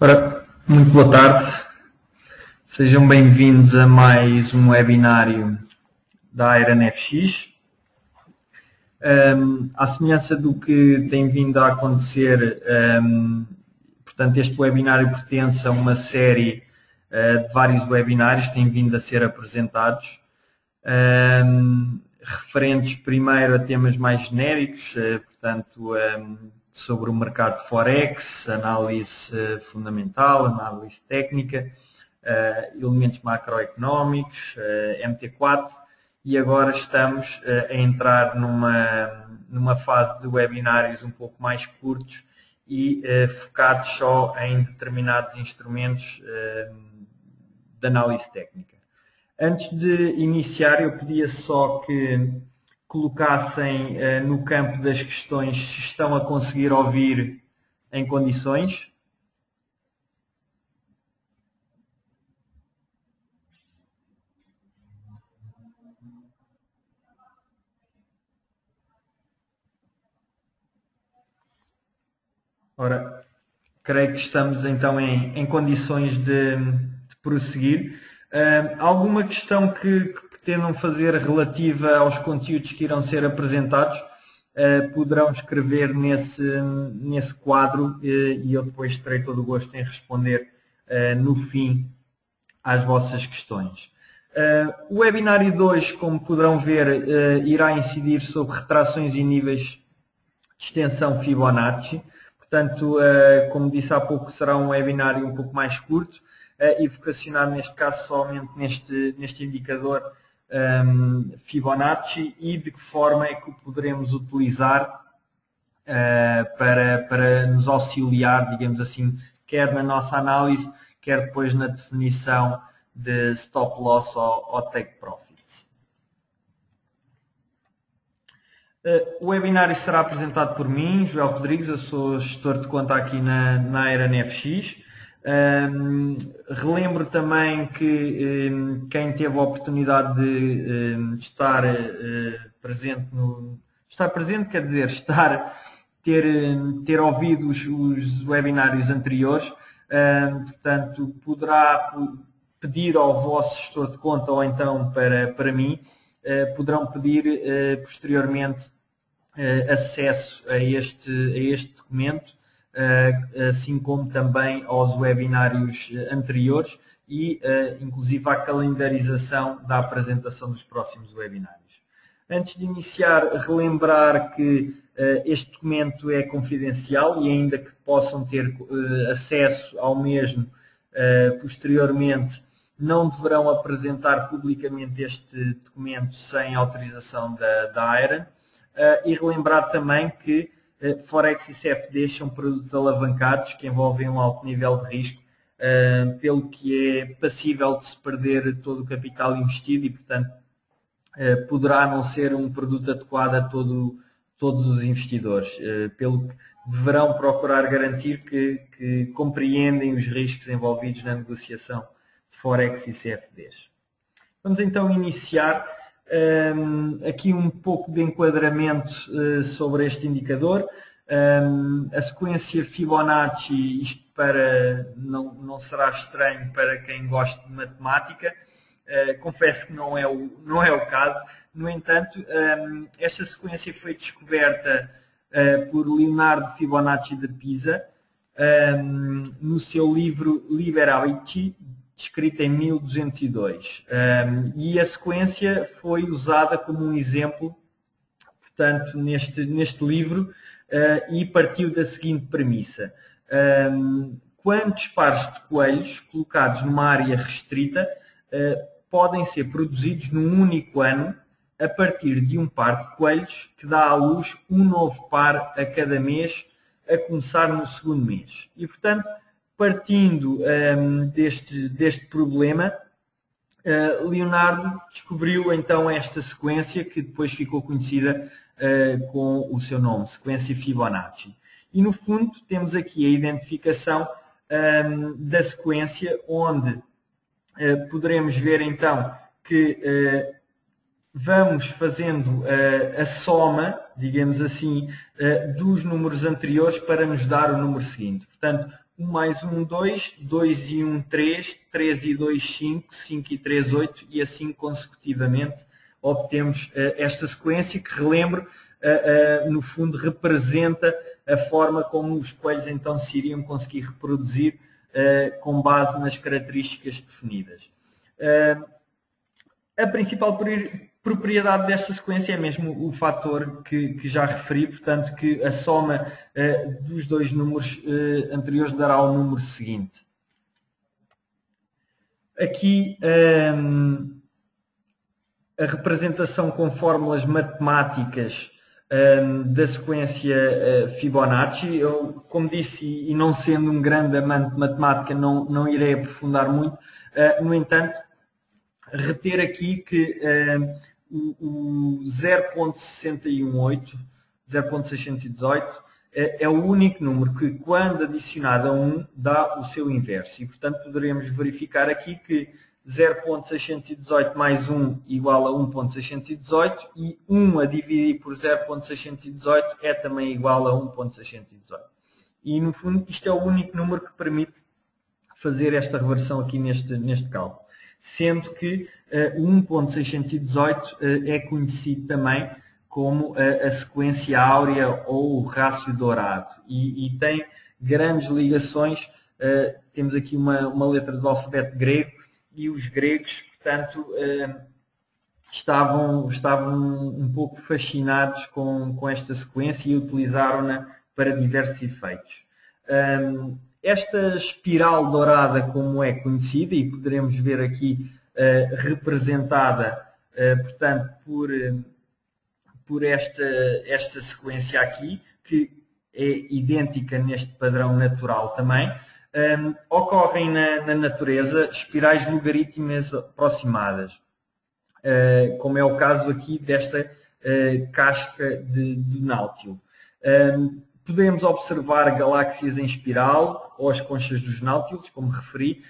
Ora, muito boa tarde, sejam bem-vindos a mais um webinário da Iron FX. À semelhança do que tem vindo a acontecer, portanto, este webinário pertence a uma série de vários webinários que têm vindo a ser apresentados, referentes primeiro a temas mais genéricos, portanto, sobre o mercado Forex, análise fundamental, análise técnica, elementos macroeconómicos, MT4, e agora estamos a entrar numa fase de webinários um pouco mais curtos e focados só em determinados instrumentos de análise técnica. Antes de iniciar, eu pedia só que colocassem no campo das questões se estão a conseguir ouvir em condições. Ora, creio que estamos então em condições de prosseguir. Alguma questão que pretendam fazer relativa aos conteúdos que irão ser apresentados, poderão escrever nesse quadro e eu depois terei todo o gosto em responder no fim às vossas questões. O webinário de hoje, como poderão ver, irá incidir sobre retrações e níveis de extensão Fibonacci. Portanto, como disse há pouco, será um webinário um pouco mais curto e vocacionado neste caso somente neste indicador Fibonacci e de que forma é que o poderemos utilizar para nos auxiliar, digamos assim, quer na nossa análise, quer depois na definição de stop loss ou take profits. O webinário será apresentado por mim, Joel Rodrigues, eu sou gestor de conta aqui na Iron FX. Relembro também que quem teve a oportunidade de estar presente quer dizer, ter ouvido os webinários anteriores, portanto, poderá pedir ao vosso gestor de conta ou então para mim, poderão pedir posteriormente acesso a este documento, assim como também aos webinários anteriores e inclusive à calendarização da apresentação dos próximos webinários. Antes de iniciar, relembrar que este documento é confidencial e ainda que possam ter acesso ao mesmo posteriormente, não deverão apresentar publicamente este documento sem autorização da Iron. E relembrar também que Forex e CFDs são produtos alavancados que envolvem um alto nível de risco, pelo que é passível de se perder todo o capital investido e, portanto, poderá não ser um produto adequado a todos os investidores, pelo que deverão procurar garantir que compreendem os riscos envolvidos na negociação de Forex e CFDs. Vamos então iniciar aqui um pouco de enquadramento sobre este indicador. A sequência Fibonacci, isto não será estranho para quem gosta de matemática, confesso que não é o caso. No entanto, esta sequência foi descoberta por Leonardo Fibonacci de Pisa no seu livro Liber Ability, escrita em 1202, e a sequência foi usada como um exemplo, portanto, neste livro, e partiu da seguinte premissa: quantos pares de coelhos colocados numa área restrita podem ser produzidos num único ano a partir de um par de coelhos que dá à luz um novo par a cada mês, a começar no segundo mês. E, portanto, partindo deste problema, Leonardo descobriu então esta sequência que depois ficou conhecida com o seu nome, sequência Fibonacci. E no fundo temos aqui a identificação da sequência, onde poderemos ver então que vamos fazendo a soma, digamos assim, dos números anteriores para nos dar o número seguinte. Portanto, 1 mais 1, 2, 2 e 1, 3, 3 e 2, 5, 5 e 3, 8 e assim consecutivamente obtemos esta sequência que, relembro, no fundo representa a forma como os coelhos então se iriam conseguir reproduzir com base nas características definidas. A principal propriedade desta sequência é mesmo o fator que já referi, portanto que a soma dos dois números anteriores dará o número seguinte. Aqui a representação com fórmulas matemáticas da sequência Fibonacci. Eu, como disse, e não sendo um grande amante de matemática, não irei aprofundar muito. No entanto, reter aqui que o 0.618, 0.618, é o único número que, quando adicionado a 1, dá o seu inverso. E, portanto, poderemos verificar aqui que 0.618 mais 1 igual a 1.618 e 1 a dividir por 0.618 é também igual a 1.618. E, no fundo, isto é o único número que permite fazer esta reversão aqui neste cálculo. Sendo que o 1.618 é conhecido também como a sequência áurea ou o rácio dourado e tem grandes ligações. Temos aqui uma letra do alfabeto grego e os gregos, portanto, estavam um pouco fascinados com esta sequência e utilizaram-na para diversos efeitos. Esta espiral dourada, como é conhecida, e poderemos ver aqui representada, portanto, por esta sequência aqui, que é idêntica neste padrão natural também, ocorrem na natureza espirais logarítmicas aproximadas, como é o caso aqui desta casca de náutilo. Podemos observar galáxias em espiral, ou as conchas dos náutilos, como referi,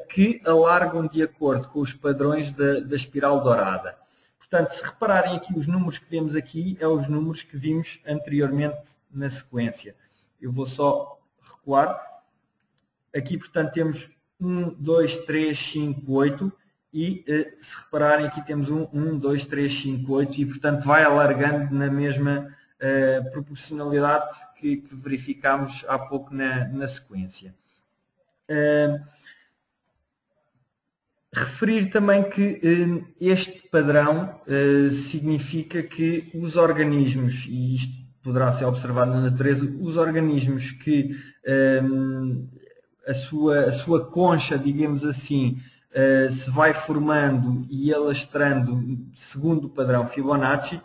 que alargam de acordo com os padrões da espiral dourada. Portanto, se repararem aqui, os números que vemos aqui são os números que vimos anteriormente na sequência. Eu vou só recuar. Aqui, portanto, temos 1, 2, 3, 5, 8 e, se repararem, aqui temos 1, 2, 3, 5, 8 e, portanto, vai alargando na mesma proporcionalidade que verificámos há pouco na sequência. Referir também que este padrão significa que os organismos, e isto poderá ser observado na natureza, os organismos que a sua concha, digamos assim, se vai formando e alastrando segundo o padrão Fibonacci,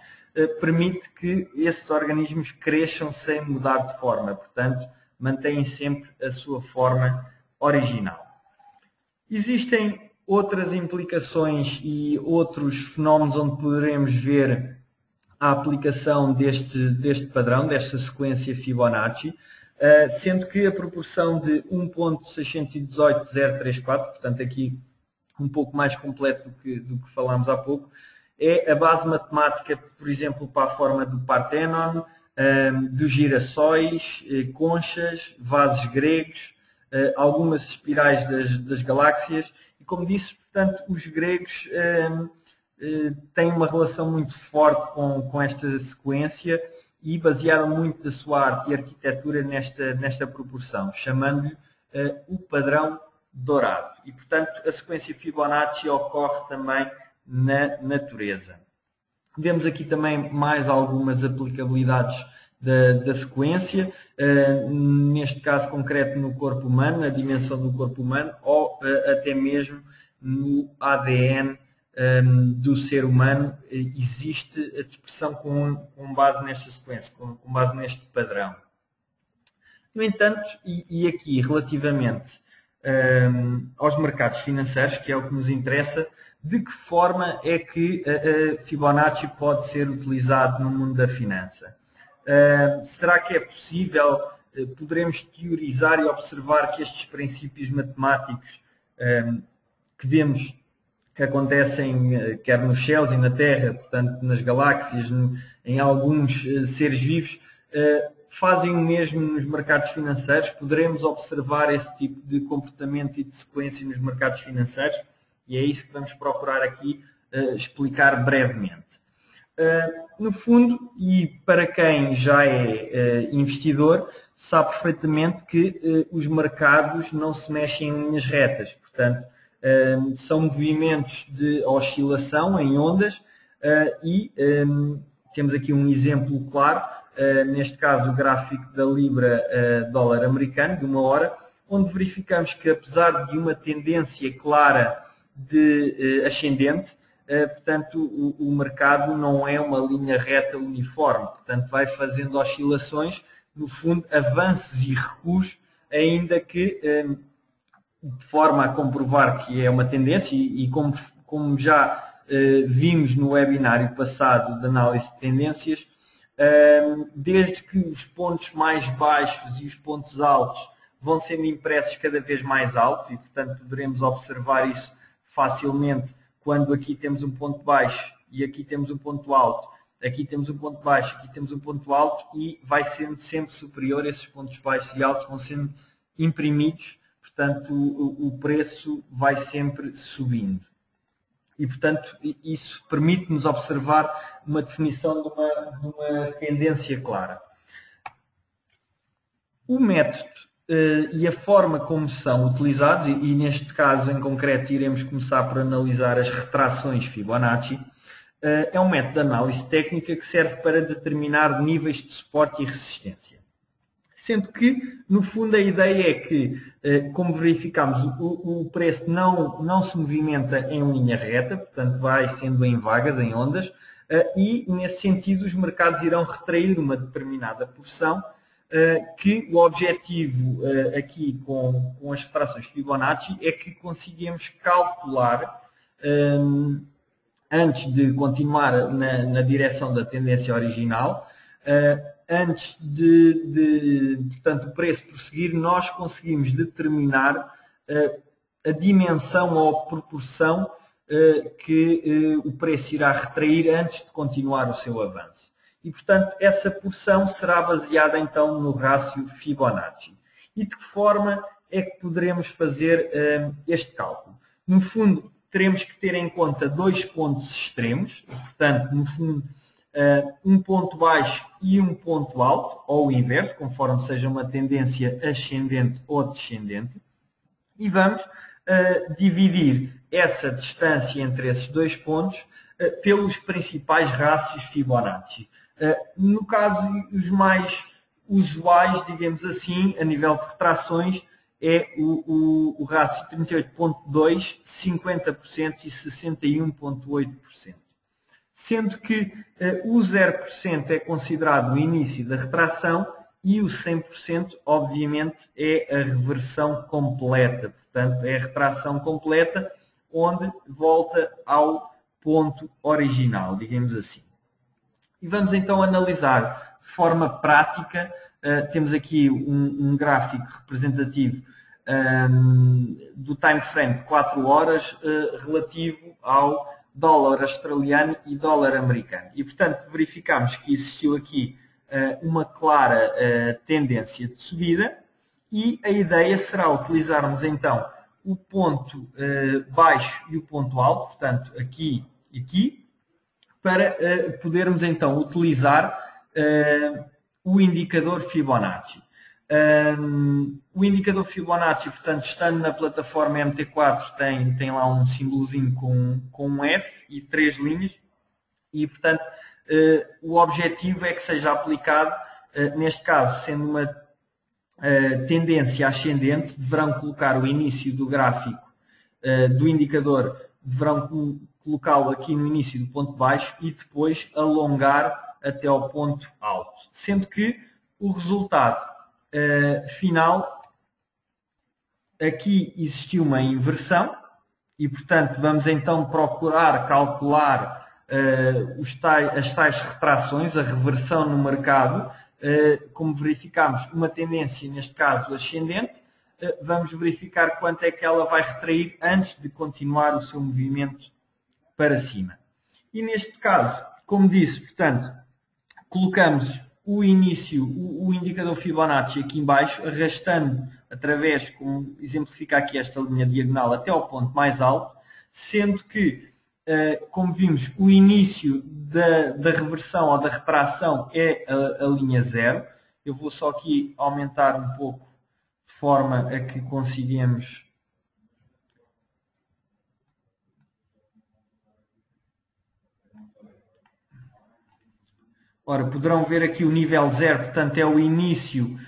permite que esses organismos cresçam sem mudar de forma, portanto, mantêm sempre a sua forma original. Existem outras implicações e outros fenómenos onde poderemos ver a aplicação deste padrão, desta sequência Fibonacci, sendo que a proporção de 1.618.034, portanto aqui um pouco mais completo do que falámos há pouco, é a base matemática, por exemplo, para a forma do Parthenon, dos girassóis, conchas, vasos gregos, algumas espirais das galáxias. E como disse, portanto, os gregos têm uma relação muito forte com esta sequência e basearam muito da sua arte e arquitetura nesta proporção, chamando-lhe o padrão dourado. E, portanto, a sequência Fibonacci ocorre também na natureza. Vemos aqui também mais algumas aplicabilidades da sequência, neste caso concreto no corpo humano, na dimensão do corpo humano, ou até mesmo no ADN do ser humano, existe a expressão com base nesta sequência, com base neste padrão. No entanto, e aqui relativamente aos mercados financeiros, que é o que nos interessa, de que forma é que a Fibonacci pode ser utilizado no mundo da finança? Será que é possível, poderemos teorizar e observar que estes princípios matemáticos que vemos que acontecem quer nos céus e na Terra, portanto nas galáxias, em alguns seres vivos, fazem o mesmo nos mercados financeiros. Poderemos observar esse tipo de comportamento e de sequência nos mercados financeiros e é isso que vamos procurar aqui explicar brevemente. No fundo, e para quem já é investidor, sabe perfeitamente que os mercados não se mexem em linhas retas, portanto, são movimentos de oscilação em ondas e temos aqui um exemplo claro, neste caso o gráfico da Libra dólar americano, de 1 hora, onde verificamos que apesar de uma tendência clara de ascendente, portanto, o mercado não é uma linha reta uniforme, portanto, vai fazendo oscilações, no fundo, avanços e recuos, ainda que de forma a comprovar que é uma tendência e como já vimos no webinário passado de análise de tendências, desde que os pontos mais baixos e os pontos altos vão sendo impressos cada vez mais alto e, portanto, poderemos observar isso facilmente quando aqui temos um ponto baixo e aqui temos um ponto alto, aqui temos um ponto baixo, aqui temos um ponto alto e vai sendo sempre superior, esses pontos baixos e altos vão sendo imprimidos, portanto o preço vai sempre subindo. E, portanto, isso permite-nos observar uma definição de uma tendência clara. O método e a forma como são utilizados, e neste caso em concreto iremos começar por analisar as retrações Fibonacci, é um método de análise técnica que serve para determinar níveis de suporte e resistência. Sendo que, no fundo, a ideia é que, como verificamos, o preço não se movimenta em linha reta, portanto vai sendo em vagas, em ondas, e nesse sentido os mercados irão retrair uma determinada porção, que o objetivo aqui com as retrações Fibonacci é que conseguimos calcular, antes de continuar na direção da tendência original, antes portanto, o preço prosseguir, nós conseguimos determinar a dimensão ou a proporção que o preço irá retrair antes de continuar o seu avanço. E, portanto, essa porção será baseada então no rácio Fibonacci. E de que forma é que poderemos fazer este cálculo? No fundo, teremos que ter em conta dois pontos extremos, e, portanto, no fundo, um ponto baixo e um ponto alto, ou o inverso, conforme seja uma tendência ascendente ou descendente, e vamos dividir essa distância entre esses dois pontos pelos principais rácios Fibonacci. No caso, os mais usuais, digamos assim, a nível de retrações, é o rácio 38.2, 50% e 61.8%. Sendo que o 0% é considerado o início da retração e o 100%, obviamente, é a reversão completa. Portanto, é a retração completa, onde volta ao ponto original, digamos assim. E vamos então analisar de forma prática. Temos aqui um gráfico representativo do time frame de 4 horas relativo ao dólar australiano e dólar americano. E, portanto, verificamos que existiu aqui uma clara tendência de subida e a ideia será utilizarmos então o ponto baixo e o ponto alto, portanto, aqui e aqui, para podermos então utilizar o indicador Fibonacci. O indicador Fibonacci, portanto, estando na plataforma MT4, tem lá um símbolozinho com um F e 3 linhas e, portanto, o objetivo é que seja aplicado, neste caso, sendo uma tendência ascendente, deverão colocar o início do gráfico do indicador, deverão colocá-lo aqui no início do ponto baixo e depois alongar até ao ponto alto. Sendo que o resultado final, aqui existiu uma inversão e, portanto, vamos então procurar calcular as tais retrações, a reversão no mercado, como verificamos uma tendência, neste caso ascendente, vamos verificar quanto é que ela vai retrair antes de continuar o seu movimento para cima. E neste caso, como disse, portanto, colocamos o início, o indicador Fibonacci aqui em baixo, arrastando através, como exemplifica aqui esta linha diagonal, até ao ponto mais alto, sendo que, como vimos, o início da reversão ou da retração é a linha 0. Eu vou só aqui aumentar um pouco de forma a que consigamos. Ora, poderão ver aqui o nível 0, portanto é o início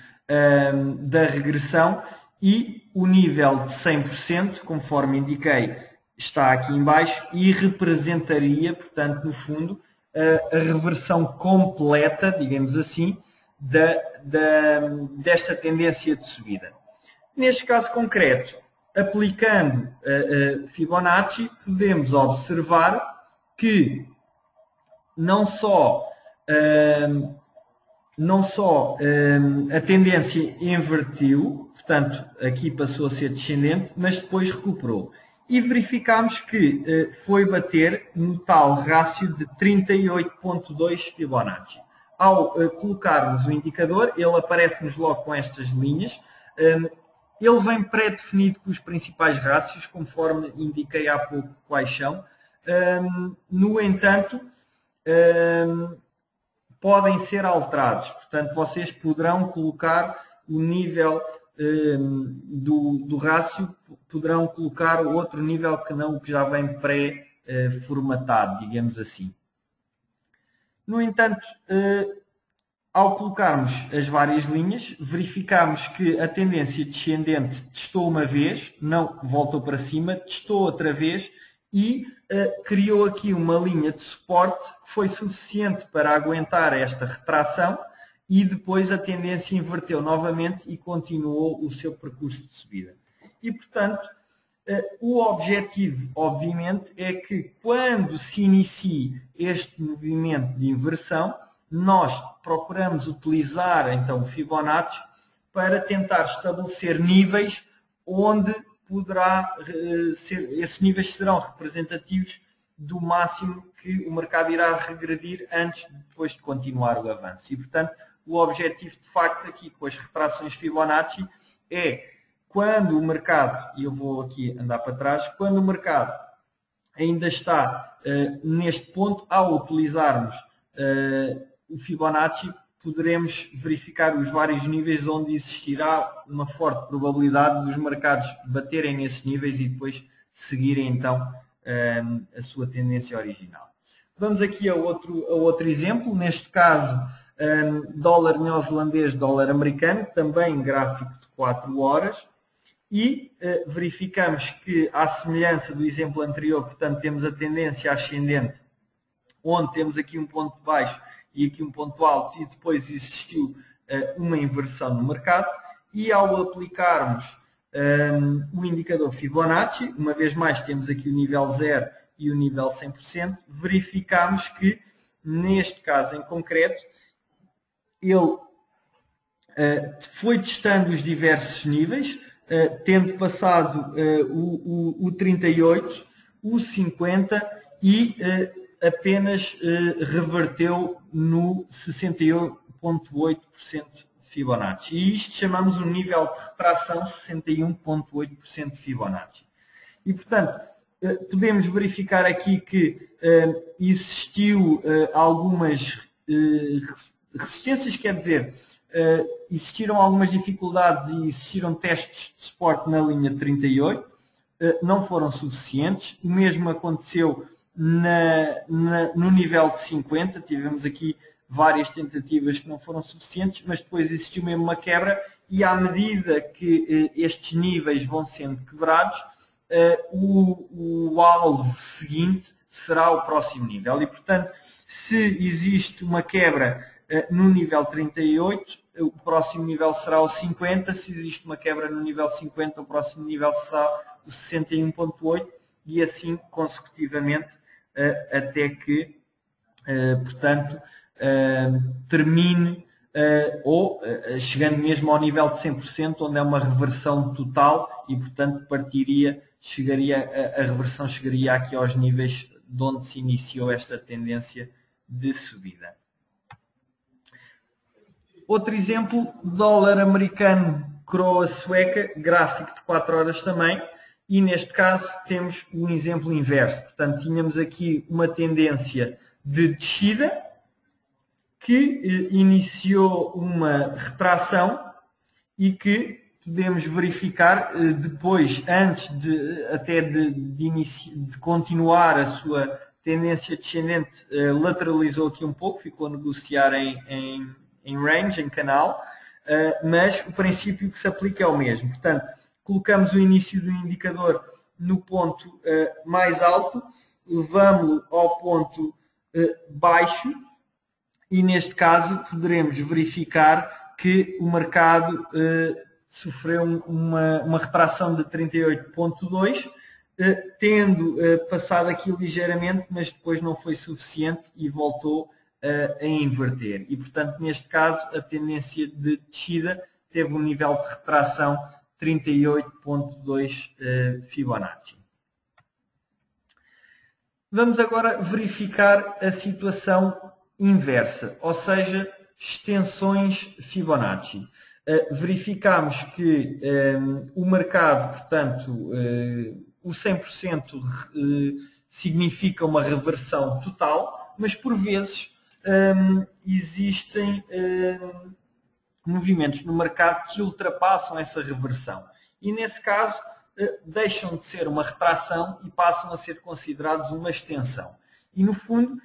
da regressão, e o nível de 100%, conforme indiquei, está aqui em baixo e representaria, portanto, no fundo, a reversão completa, digamos assim, desta tendência de subida. Neste caso concreto, aplicando Fibonacci, podemos observar que não só a tendência invertiu, portanto aqui passou a ser descendente, mas depois recuperou. E verificamos que foi bater no tal rácio de 38.2 Fibonacci. Ao colocarmos o indicador, ele aparece-nos logo com estas linhas. Ele vem pré-definido com os principais rácios, conforme indiquei há pouco quais são. No entanto, podem ser alterados. Portanto, vocês poderão colocar o nível do rácio, poderão colocar outro nível que não o que já vem pré-formatado, digamos assim. No entanto, ao colocarmos as várias linhas, verificamos que a tendência descendente testou uma vez, não voltou para cima, testou outra vez e criou aqui uma linha de suporte que foi suficiente para aguentar esta retração, e depois a tendência inverteu novamente e continuou o seu percurso de subida. E, portanto, o objetivo, obviamente, é que quando se inicie este movimento de inversão, nós procuramos utilizar então o Fibonacci para tentar estabelecer níveis onde poderá ser, esses níveis serão representativos do máximo que o mercado irá regredir antes de depois de continuar o avanço. E, portanto, o objetivo de facto aqui com as retrações Fibonacci é quando o mercado, e eu vou aqui andar para trás, quando o mercado ainda está neste ponto, ao utilizarmos o Fibonacci, poderemos verificar os vários níveis onde existirá uma forte probabilidade dos mercados baterem nesses níveis e depois seguirem então a sua tendência original. Vamos aqui a outro exemplo, neste caso dólar neozelandês, dólar americano, também gráfico de 4 horas, e verificamos que, à semelhança do exemplo anterior, portanto temos a tendência ascendente, onde temos aqui um ponto baixo e aqui um ponto alto, e depois existiu uma inversão no mercado, e ao aplicarmos o indicador Fibonacci, uma vez mais temos aqui o nível 0 e o nível 100%, verificamos que, neste caso em concreto, ele foi testando os diversos níveis, tendo passado o 38, o 50 e apenas reverteu no 61,8% Fibonacci. E isto chamamos o nível de retração 61,8% Fibonacci. E, portanto, podemos verificar aqui que existiu algumas resistências, quer dizer, existiram algumas dificuldades e existiram testes de suporte na linha 38, não foram suficientes. O mesmo aconteceu no nível de 50, tivemos aqui várias tentativas que não foram suficientes, mas depois existiu mesmo uma quebra, e à medida que estes níveis vão sendo quebrados, o alvo seguinte será o próximo nível. E, portanto, se existe uma quebra no nível 38, o próximo nível será o 50, se existe uma quebra no nível 50, o próximo nível será o 61,8, e assim consecutivamente, até que, portanto, termine, ou chegando mesmo ao nível de 100%, onde é uma reversão total e, portanto, a reversão chegaria aqui aos níveis de onde se iniciou esta tendência de subida. Outro exemplo, dólar americano, coroa sueca, gráfico de 4 horas também, e neste caso temos um exemplo inverso. Portanto, tínhamos aqui uma tendência de descida que iniciou uma retração e que podemos verificar depois, antes de continuar a sua tendência descendente, lateralizou aqui um pouco, ficou a negociar em range, em canal, mas o princípio que se aplica é o mesmo. Portanto, colocamos o início do indicador no ponto mais alto, levamos-lo ao ponto baixo e neste caso poderemos verificar que o mercado sofreu uma retração de 38,2, tendo passado aqui ligeiramente, mas depois não foi suficiente e voltou a inverter. E, portanto, neste caso, a tendência de descida teve um nível de retração 38,2 Fibonacci. Vamos agora verificar a situação inversa, ou seja, extensões Fibonacci. Verificamos que o mercado, portanto, o 100% significa uma reversão total, mas por vezes existem movimentos no mercado que ultrapassam essa reversão e nesse caso deixam de ser uma retração e passam a ser considerados uma extensão. E no fundo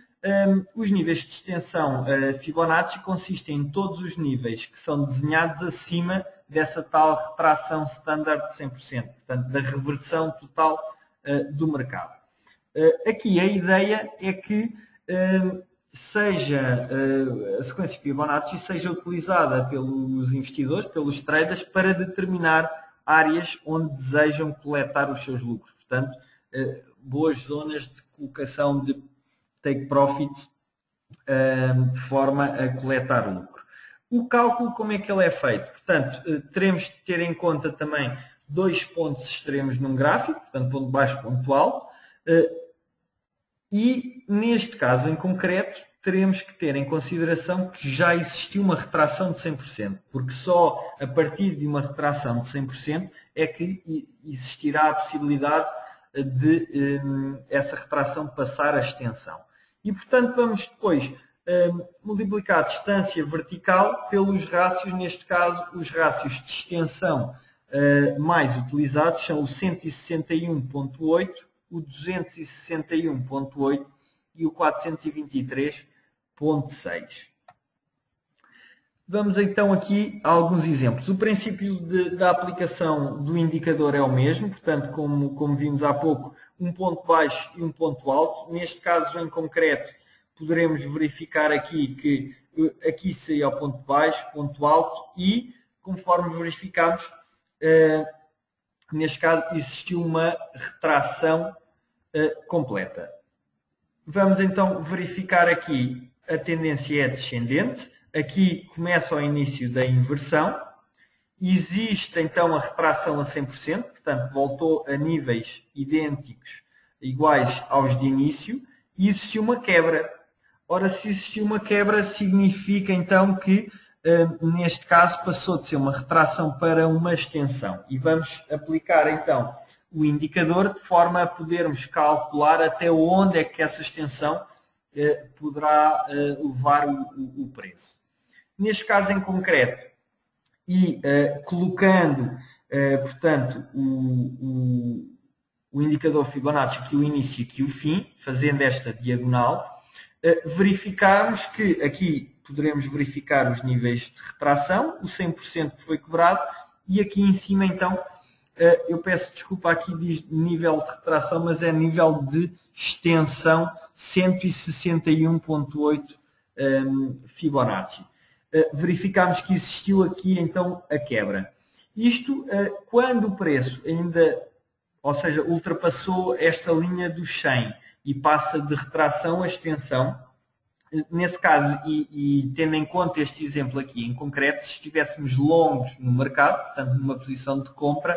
os níveis de extensão Fibonacci consistem em todos os níveis que são desenhados acima dessa tal retração standard de 100%, portanto da reversão total do mercado. Aqui a ideia é que seja a sequência Fibonacci seja utilizada pelos investidores, pelos traders, para determinar áreas onde desejam coletar os seus lucros. Portanto, boas zonas de colocação de take profit de forma a coletar lucro. O cálculo, como é que ele é feito? Portanto, teremos de ter em conta também dois pontos extremos num gráfico, portanto, ponto baixo, ponto alto, e neste caso em concreto teremos que ter em consideração que já existiu uma retração de 100%, porque só a partir de uma retração de 100% é que existirá a possibilidade de essa retração passar a extensão. E portanto vamos depois multiplicar a distância vertical pelos rácios, neste caso os rácios de extensão mais utilizados são o 161.8, o 261.8 e o 423.6. Vamos então aqui a alguns exemplos. O princípio da aplicação do indicador é o mesmo, portanto, como vimos há pouco, um ponto baixo e um ponto alto. Neste caso em concreto, poderemos verificar aqui que aqui seria o ponto baixo, ponto alto e, conforme verificamos, neste caso existiu uma retração completa. Vamos então verificar aqui a tendência é descendente. Aqui começa ao início da inversão. Existe então a retração a 100%, portanto voltou a níveis idênticos, iguais aos de início, e existiu uma quebra. Ora, se existiu uma quebra, significa então que neste caso passou de ser uma retração para uma extensão. E vamos aplicar então o indicador de forma a podermos calcular até onde é que essa extensão poderá levar o preço. Neste caso em concreto, e colocando, portanto, o indicador Fibonacci aqui o início e aqui o fim, fazendo esta diagonal, verificamos que aqui poderemos verificar os níveis de retração, o 100% que foi cobrado, e aqui em cima então, eu peço desculpa, aqui diz nível de retração, mas é nível de extensão 161.8 Fibonacci. Verificamos que existiu aqui então a quebra. Isto quando o preço ainda, ou seja, ultrapassou esta linha dos 100 e passa de retração a extensão. Nesse caso, e tendo em conta este exemplo aqui em concreto, se estivéssemos longos no mercado, portanto numa posição de compra,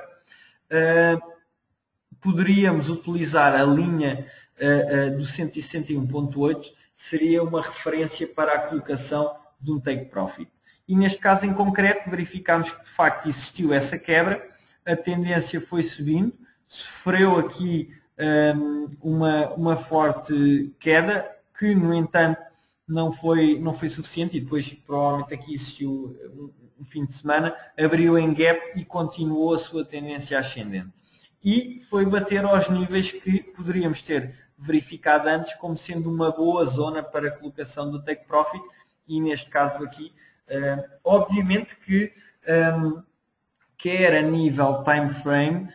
poderíamos utilizar a linha do 161.8, seria uma referência para a colocação de um take profit. e neste caso em concreto verificamos que de facto existiu essa quebra, a tendência foi subindo, sofreu aqui uma forte queda, que no entanto não foi suficiente, e depois provavelmente aqui existiu um fim de semana, abriu em gap e continuou a sua tendência ascendente. E foi bater aos níveis que poderíamos ter verificado antes como sendo uma boa zona para a colocação do take profit, e neste caso aqui, obviamente que quer a nível time frame,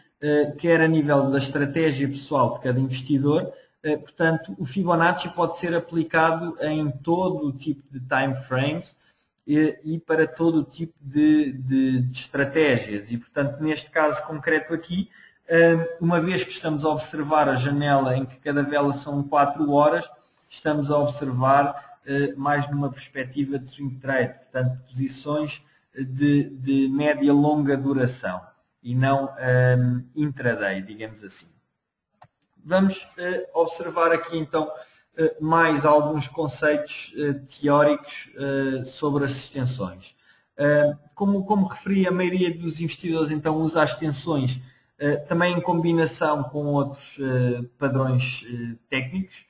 quer a nível da estratégia pessoal de cada investidor, portanto, o Fibonacci pode ser aplicado em todo o tipo de time frames e para todo o tipo de estratégias. E, portanto, neste caso concreto aqui, uma vez que estamos a observar a janela em que cada vela são 4 horas, estamos a observar mais numa perspectiva de swing trade, portanto, posições de média e longa duração e não intraday, digamos assim. Vamos observar aqui então mais alguns conceitos teóricos sobre as extensões. Como referi, a maioria dos investidores então usa as extensões também em combinação com outros padrões técnicos,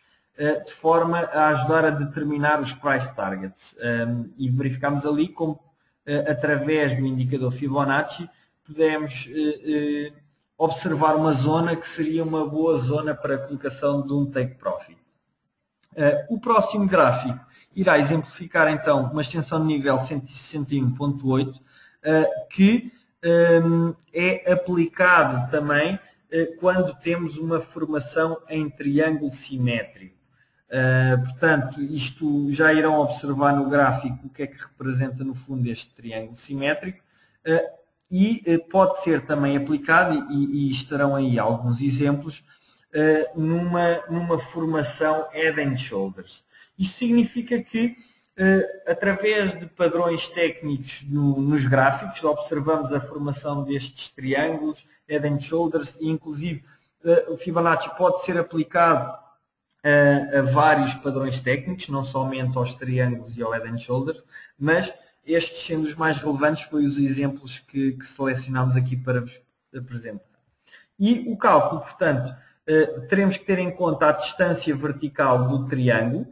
de forma a ajudar a determinar os price targets. E verificamos ali como, através do indicador Fibonacci, podemos observar uma zona que seria uma boa zona para a colocação de um take profit. O próximo gráfico irá exemplificar então uma extensão de nível 161.8 que é aplicado também quando temos uma formação em triângulo simétrico. Portanto, isto já irão observar no gráfico o que é que representa no fundo este triângulo simétrico. E pode ser também aplicado, e estarão aí alguns exemplos, numa formação head and shoulders. Isto significa que, através de padrões técnicos nos gráficos, observamos a formação destes triângulos, head and shoulders, e inclusive o Fibonacci pode ser aplicado a vários padrões técnicos, não somente aos triângulos e ao head and shoulders, mas estes sendo os mais relevantes, foi os exemplos que selecionámos aqui para vos apresentar. E o cálculo, portanto, teremos que ter em conta a distância vertical do triângulo,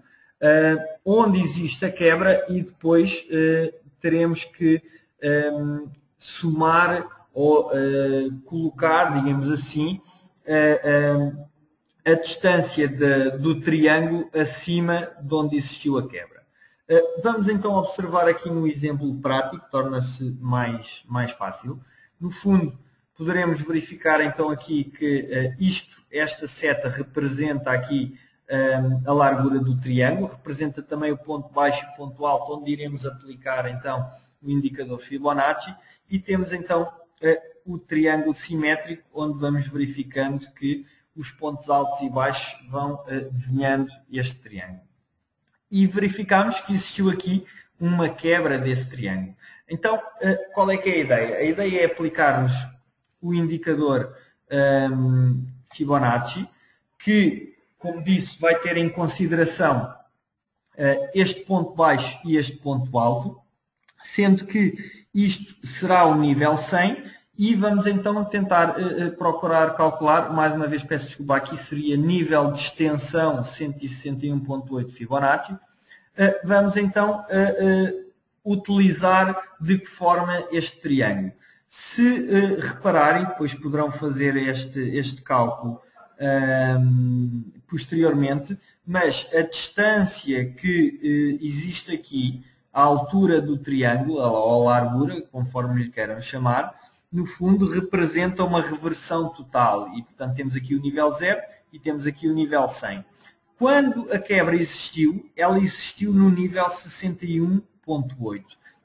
onde existe a quebra, e depois teremos que somar ou colocar, digamos assim, a distância do triângulo acima de onde existiu a quebra. Vamos então observar aqui um exemplo prático, torna-se mais fácil. No fundo, poderemos verificar então aqui que esta seta representa aqui a largura do triângulo, representa também o ponto baixo e o ponto alto, onde iremos aplicar então o indicador Fibonacci, e temos então o triângulo simétrico, onde vamos verificando que os pontos altos e baixos vão desenhando este triângulo. E verificamos que existiu aqui uma quebra desse triângulo. Então, qual é que é a ideia? A ideia é aplicarmos o indicador Fibonacci, que, como disse, vai ter em consideração este ponto baixo e este ponto alto, sendo que isto será o nível 100, e vamos então tentar procurar calcular, mais uma vez peço desculpa, aqui seria nível de extensão 161.8 Fibonacci. Vamos então utilizar de que forma este triângulo. Se repararem, depois poderão fazer este cálculo posteriormente, mas a distância que existe aqui, a altura do triângulo, ou a largura, conforme lhe queiram chamar, no fundo representa uma reversão total, e portanto temos aqui o nível 0 e temos aqui o nível 100. Quando a quebra existiu, ela existiu no nível 61.8.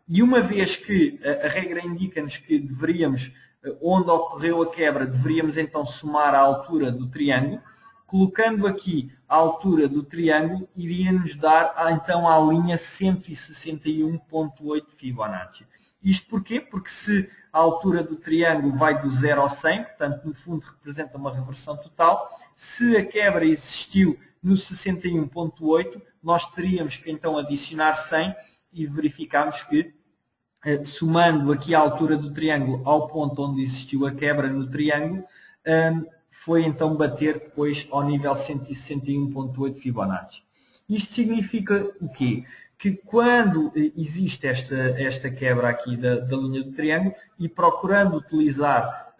E uma vez que a regra indica-nos que deveríamos, onde ocorreu a quebra, deveríamos então somar a altura do triângulo, colocando aqui a altura do triângulo, iria-nos dar então a linha 161.8 Fibonacci. Isto porquê? Porque se a altura do triângulo vai do 0 ao 100, portanto, no fundo representa uma reversão total, se a quebra existiu no 61.8, nós teríamos que então adicionar 100 e verificamos que somando aqui a altura do triângulo ao ponto onde existiu a quebra no triângulo, foi então bater depois ao nível 161.8 Fibonacci. Isto significa o quê? Que quando existe esta quebra aqui da linha do triângulo e procurando utilizar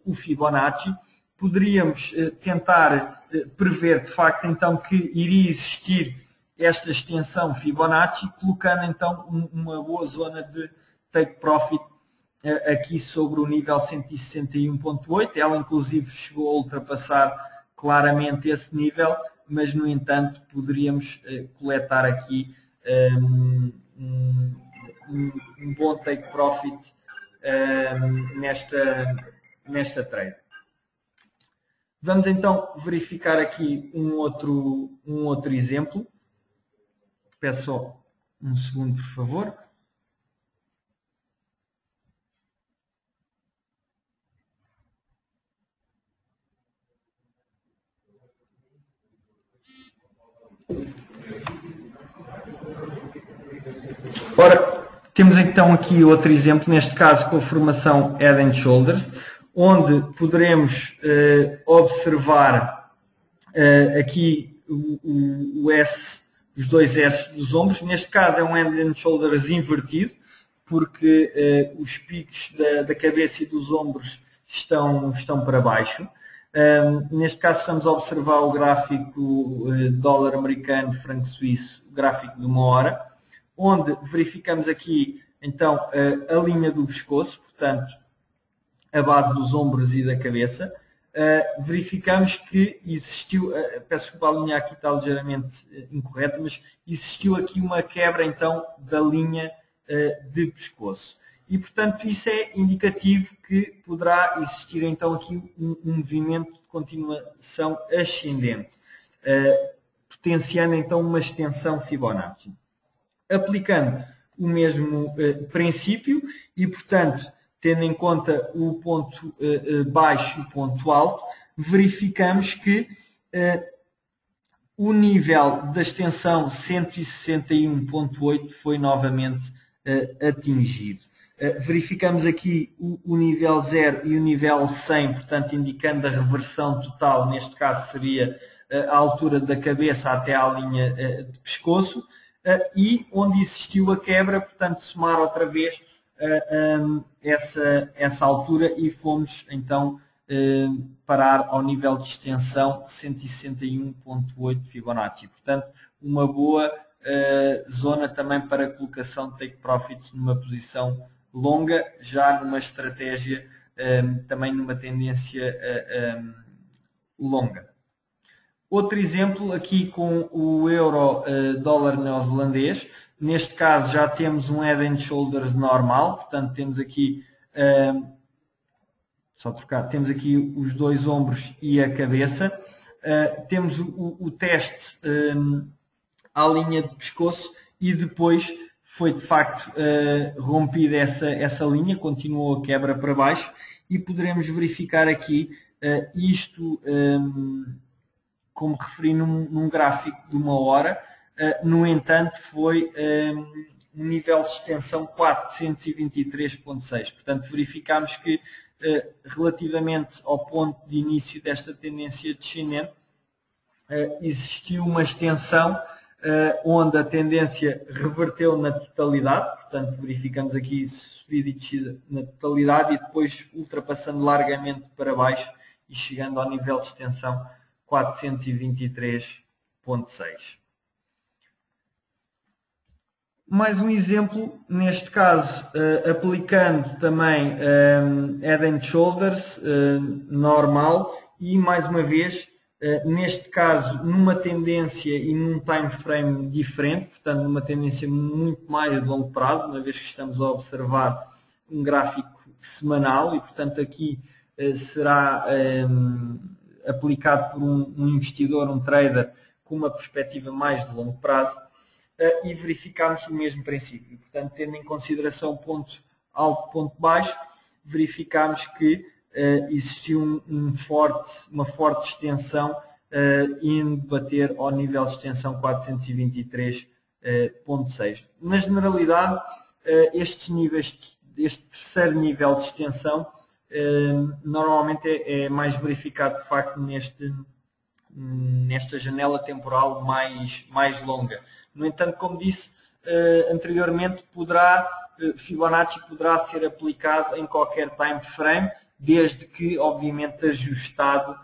o Fibonacci, poderíamos tentar prever de facto então que iria existir esta extensão Fibonacci, colocando então uma boa zona de take profit aqui sobre o nível 161.8. Ela inclusive chegou a ultrapassar claramente esse nível, mas no entanto poderíamos coletar aqui um bom take profit nesta trade. Vamos então verificar aqui um outro exemplo. Peço só um segundo, por favor. Ora, temos então aqui outro exemplo, neste caso com a formação Head and Shoulders, onde poderemos observar aqui o S, os dois S dos ombros. Neste caso é um Head and Shoulders invertido, porque os picos da cabeça e dos ombros estão para baixo. Neste caso estamos a observar o gráfico dólar americano, franco suíço, o gráfico de 1 hora, onde verificamos aqui então a linha do pescoço, portanto a base dos ombros e da cabeça. Verificamos que existiu, peço desculpa, a linha aqui está ligeiramente incorreta, mas existiu aqui uma quebra então da linha de pescoço. E portanto isso é indicativo que poderá existir então aqui um movimento de continuação ascendente, potenciando então uma extensão Fibonacci. Aplicando o mesmo princípio e portanto tendo em conta o ponto baixo e o ponto alto, verificamos que o nível da extensão 161.8 foi novamente atingido. Verificamos aqui o nível 0 e o nível 100, portanto indicando a reversão total, neste caso seria a altura da cabeça até à linha de pescoço, e onde existiu a quebra, portanto somar outra vez essa altura e fomos então parar ao nível de extensão 161.8 Fibonacci. Portanto, uma boa zona também para colocação de take profits numa posição longa, já numa estratégia também numa tendência longa. Outro exemplo aqui com o euro dólar neozelandês. Neste caso já temos um Head and Shoulders normal, portanto temos aqui, temos aqui os dois ombros e a cabeça. Temos o teste à linha de pescoço e depois foi de facto rompida essa linha, continuou a quebra para baixo e poderemos verificar aqui isto, como referi num gráfico de 1 hora. No entanto, foi um nível de extensão 423.6. Portanto, verificamos que, relativamente ao ponto de início desta tendência descendente, existiu uma extensão onde a tendência reverteu na totalidade. Portanto, verificamos aqui subida e descida na totalidade e depois ultrapassando largamente para baixo e chegando ao nível de extensão 423.6. Mais um exemplo, neste caso, aplicando também Head and Shoulders normal e, mais uma vez, neste caso, numa tendência e num time frame diferente, portanto, numa tendência muito mais de longo prazo, uma vez que estamos a observar um gráfico semanal e, portanto, aqui será aplicado por um investidor, um trader, com uma perspectiva mais de longo prazo. E verificamos o mesmo princípio. Portanto, tendo em consideração ponto alto, ponto baixo, verificamos que existiu uma forte extensão indo bater ao nível de extensão 423.6. Na generalidade, estes níveis, este terceiro nível de extensão, normalmente é mais verificado de facto nesta janela temporal mais longa. No entanto, como disse anteriormente, Fibonacci poderá ser aplicado em qualquer time frame, desde que, obviamente, ajustado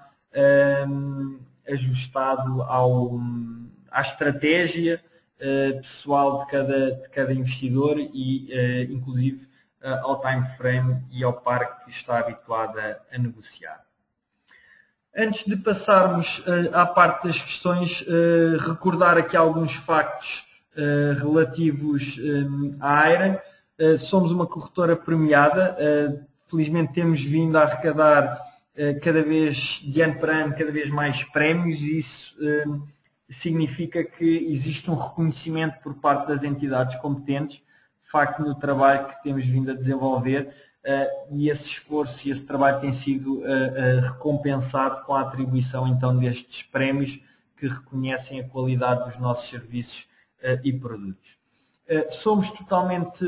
à estratégia pessoal de cada investidor e, inclusive, ao time frame e ao par que está habituado a negociar. Antes de passarmos à parte das questões, recordar aqui alguns factos relativos à Iron. Somos uma corretora premiada, felizmente temos vindo a arrecadar de ano para ano, cada vez mais prémios, e isso significa que existe um reconhecimento por parte das entidades competentes, de facto, no trabalho que temos vindo a desenvolver, e esse esforço e esse trabalho tem sido recompensado com a atribuição então destes prémios que reconhecem a qualidade dos nossos serviços e produtos. Somos totalmente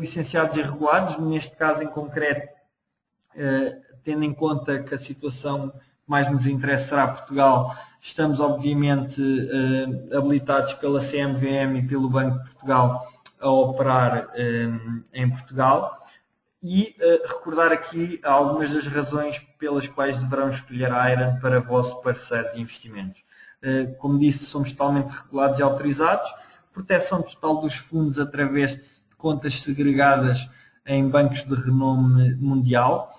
licenciados e regulados, neste caso em concreto, tendo em conta que a situação que mais nos interessa será Portugal, estamos obviamente habilitados pela CMVM e pelo Banco de Portugal a operar em Portugal. E recordar aqui algumas das razões pelas quais deverão escolher a Iron para vosso parceiro de investimentos. Como disse, somos totalmente regulados e autorizados, proteção total dos fundos através de contas segregadas em bancos de renome mundial.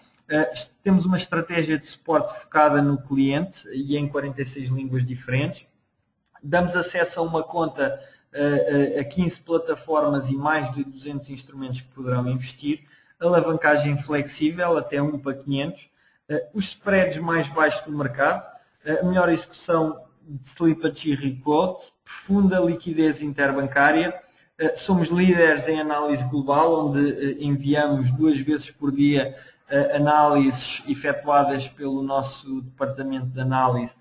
Temos uma estratégia de suporte focada no cliente e em 46 línguas diferentes. Damos acesso a uma conta a 15 plataformas e mais de 200 instrumentos que poderão investir. Alavancagem flexível, até 1 para 500, os spreads mais baixos do mercado, a melhor execução de slippage e requote, profunda liquidez interbancária, somos líderes em análise global, onde enviamos 2 vezes por dia análises efetuadas pelo nosso departamento de análise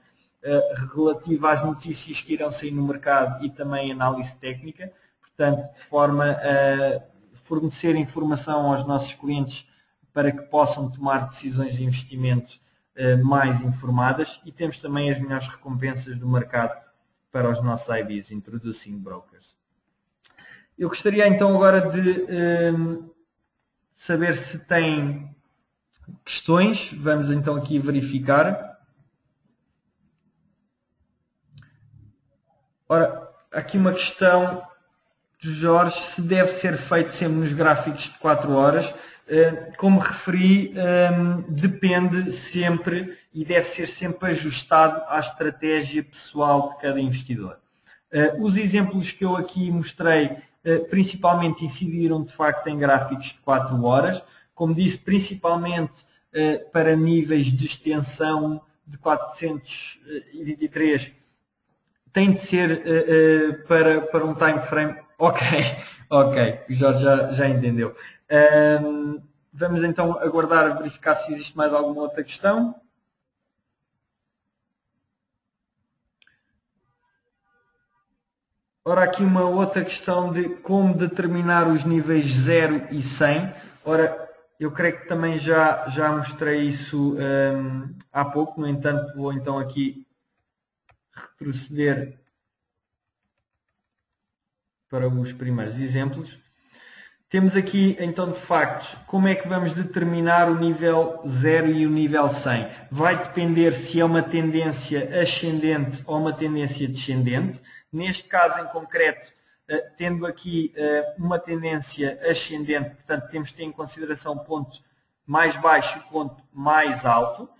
relativa às notícias que irão sair no mercado e também análise técnica, portanto, de forma a fornecer informação aos nossos clientes para que possam tomar decisões de investimento mais informadas, e temos também as melhores recompensas do mercado para os nossos IBs, Introducing Brokers. Eu gostaria então agora de saber se tem questões. Vamos então aqui verificar. Ora, aqui uma questão de Jorge, se deve ser feito sempre nos gráficos de 4 horas. Como referi, depende sempre e deve ser sempre ajustado à estratégia pessoal de cada investidor. Os exemplos que eu aqui mostrei principalmente incidiram de facto em gráficos de 4 horas, como disse, principalmente para níveis de extensão de 423, tem de ser para um time frame. Ok, o Jorge já entendeu. Vamos então aguardar, verificar se existe mais alguma outra questão. Ora, aqui uma outra questão de como determinar os níveis 0 e 100. Ora, eu creio que também já mostrei isso há pouco, no entanto vou então aqui retroceder para os primeiros exemplos. Temos aqui, então, de facto, como é que vamos determinar o nível 0 e o nível 100. Vai depender se é uma tendência ascendente ou uma tendência descendente. Neste caso em concreto, tendo aqui uma tendência ascendente, portanto, temos de ter em consideração o ponto mais baixo e o ponto mais alto,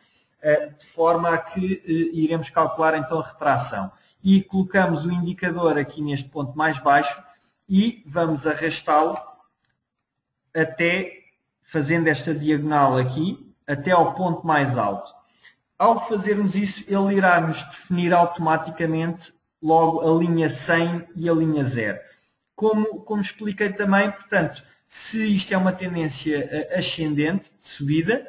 de forma a que iremos calcular, então, a retração. E colocamos o indicador aqui neste ponto mais baixo e vamos arrastá-lo até, fazendo esta diagonal aqui, até ao ponto mais alto. Ao fazermos isso, ele irá nos definir automaticamente logo a linha 100 e a linha 0. Como expliquei também, portanto, se isto é uma tendência ascendente, de subida,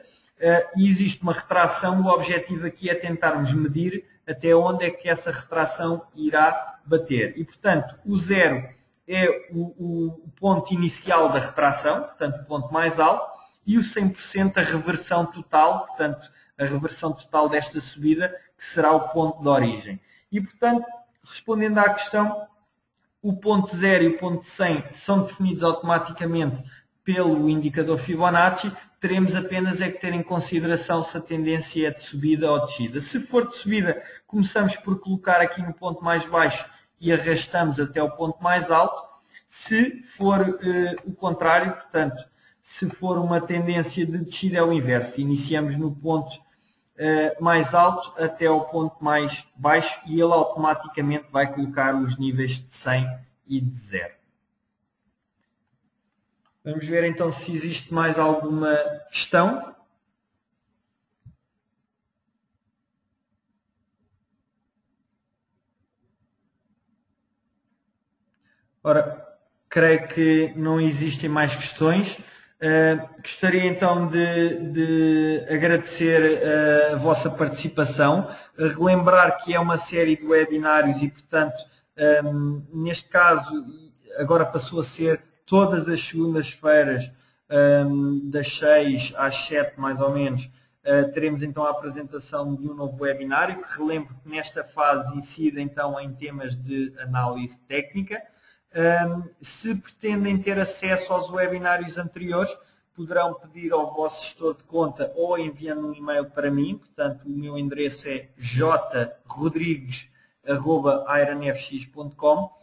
e existe uma retração, o objetivo aqui é tentarmos medir até onde é que essa retração irá bater. E, portanto, o 0 é o ponto inicial da retração, portanto o ponto mais alto, e o 100% a reversão total, portanto a reversão total desta subida, que será o ponto de origem. E portanto, respondendo à questão, o ponto 0 e o ponto 100 são definidos automaticamente pelo indicador Fibonacci, teremos apenas é que ter em consideração se a tendência é de subida ou de descida. Se for de subida, começamos por colocar aqui no ponto mais baixo e arrastamos até o ponto mais alto. Se for o contrário, portanto, se for uma tendência de descida é o inverso. Iniciamos no ponto mais alto até ao ponto mais baixo e ele automaticamente vai colocar os níveis de 100 e de 0. Vamos ver então se existe mais alguma questão. Ora, creio que não existem mais questões. Gostaria então de agradecer a vossa participação, relembrar que é uma série de webinários e, portanto, neste caso, agora passou a ser todas as segundas-feiras, das 6 às 7 mais ou menos, teremos então a apresentação de um novo webinário, que relembro que nesta fase incide então em temas de análise técnica. Se pretendem ter acesso aos webinários anteriores, poderão pedir ao vosso gestor de conta ou enviando um e-mail para mim, portanto o meu endereço é jrodrigues@ironfx.com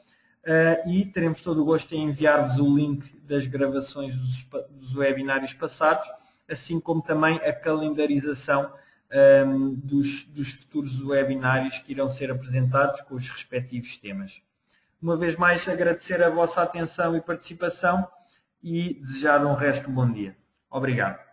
e teremos todo o gosto em enviar-vos o link das gravações dos webinários passados, assim como também a calendarização dos futuros webinários que irão ser apresentados com os respectivos temas. Uma vez mais, agradecer a vossa atenção e participação e desejar um resto de bom dia. Obrigado.